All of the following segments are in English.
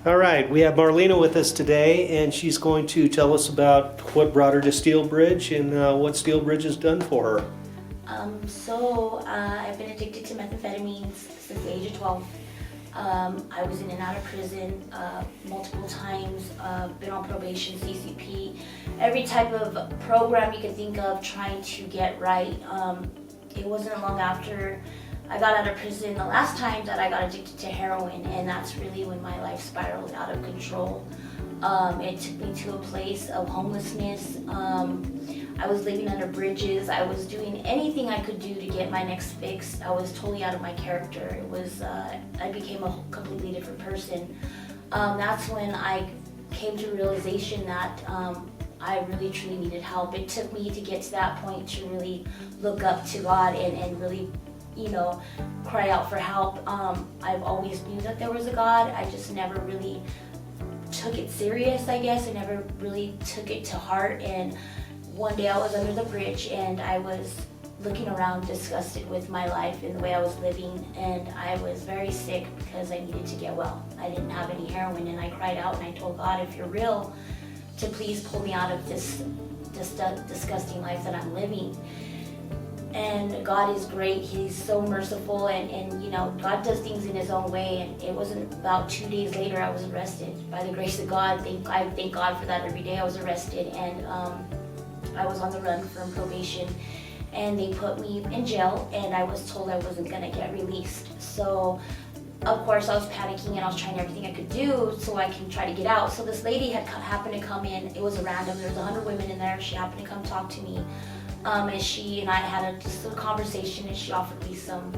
All right, we have Marlena with us today, and she's going to tell us about what brought her to Steel Bridge and what Steel Bridge has done for her. I've been addicted to methamphetamines since the age of 12. I was in and out of prison multiple times, been on probation, CCP, every type of program you could think of trying to get right. It wasn't long after I got out of prison the last time that I got addicted to heroin, and that's really when my life spiraled out of control. It took me to a place of homelessness. I was living under bridges. I was doing anything I could do to get my next fix. I was totally out of my character. I became a completely different person. That's when I came to realization that I really truly needed help. It took me to get to that point to really look up to God and really, cry out for help. I've always knew that there was a God. I just never really took it serious, I guess. I never really took it to heart. And one day I was under the bridge and I was looking around disgusted with my life and the way I was living, and I was very sick because I needed to get well. I didn't have any heroin, and I cried out and I told God, if you're real, to please pull me out of this disgusting life that I'm living. And God is great. He's so merciful, and God does things in his own way. And it wasn't about 2 days later I was arrested. By the grace of God, I thank God for that every day. I was arrested, and I was on the run from probation, and they put me in jail, and I was told I wasn't gonna get released. So of course I was panicking, and I was trying everything I could do so I can try to get out. So this lady had happened to come in. It was a random. There was 100 women in there. She happened to come talk to me. And she and I had just a conversation, and she offered me some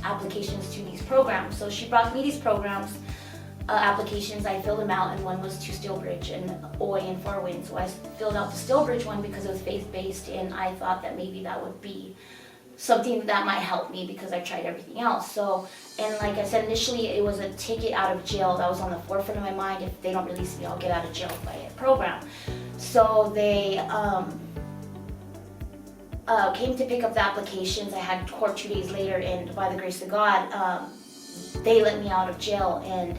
applications to these programs. So she brought me these programs, applications. I filled them out, and one was to Steelbridge and OA and Four Winds. So I filled out the Steelbridge one because it was faith-based, and I thought that maybe that would be something that might help me because I tried everything else. So, and like I said, initially it was a ticket out of jail that was on the forefront of my mind. If they don't release me, I'll get out of jail by a program. So they came to pick up the applications. I had court 2 days later, and by the grace of God, they let me out of jail, and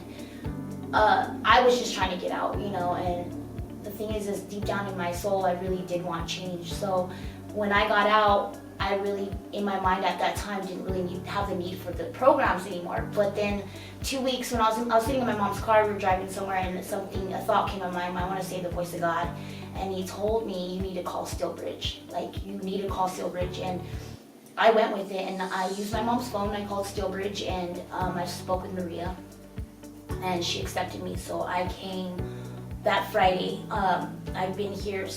I was just trying to get out, and the thing is deep down in my soul, I really did want change. So when I got out, I really, in my mind at that time, didn't really have the need for the programs anymore. But then 2 weeks when I was sitting in my mom's car, we were driving somewhere, and a thought came in my mind. I want to say the voice of God, and he told me, you need to call Steelbridge. You need to call Steelbridge. And I went with it, and I used my mom's phone. I called Steelbridge, and I spoke with Maria, and she accepted me. So I came that Friday. I've been here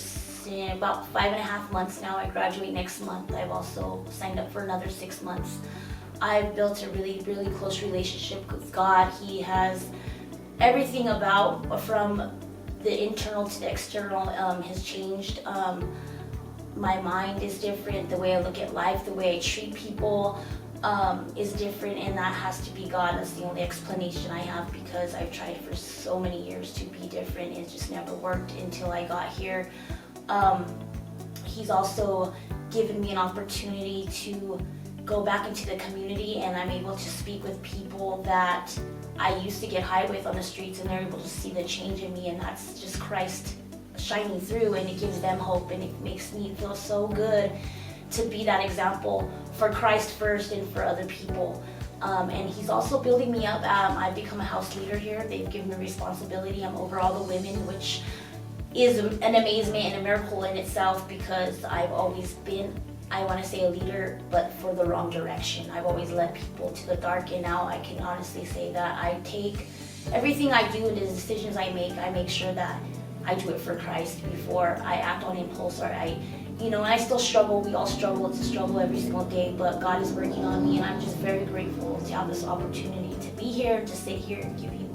about 5.5 months now. I graduate next month. I've also signed up for another 6 months. I've built a really, really close relationship with God. He has everything from the internal to the external has changed. My mind is different. The way I look at life, the way I treat people is different, and that has to be God. That's the only explanation I have, because I've tried for so many years to be different. It just never worked until I got here. He's also given me an opportunity to go back into the community, and I'm able to speak with people that I used to get high with on the streets, and they're able to see the change in me, and that's just Christ shining through, and it gives them hope, and it makes me feel so good to be that example for Christ first and for other people. And he's also building me up. I've become a house leader here. They've given me responsibility. I'm over all the women, which is an amazement and a miracle in itself, because I've always been, I want to say, a leader, but for the wrong direction. I've always led people to the dark, and now I can honestly say that I take everything I do and the decisions I make sure that I do it for Christ before I act on impulse, or and I still struggle. We all struggle. It's a struggle every single day, but God is working on me, and I'm just very grateful to have this opportunity to be here, to sit here and give you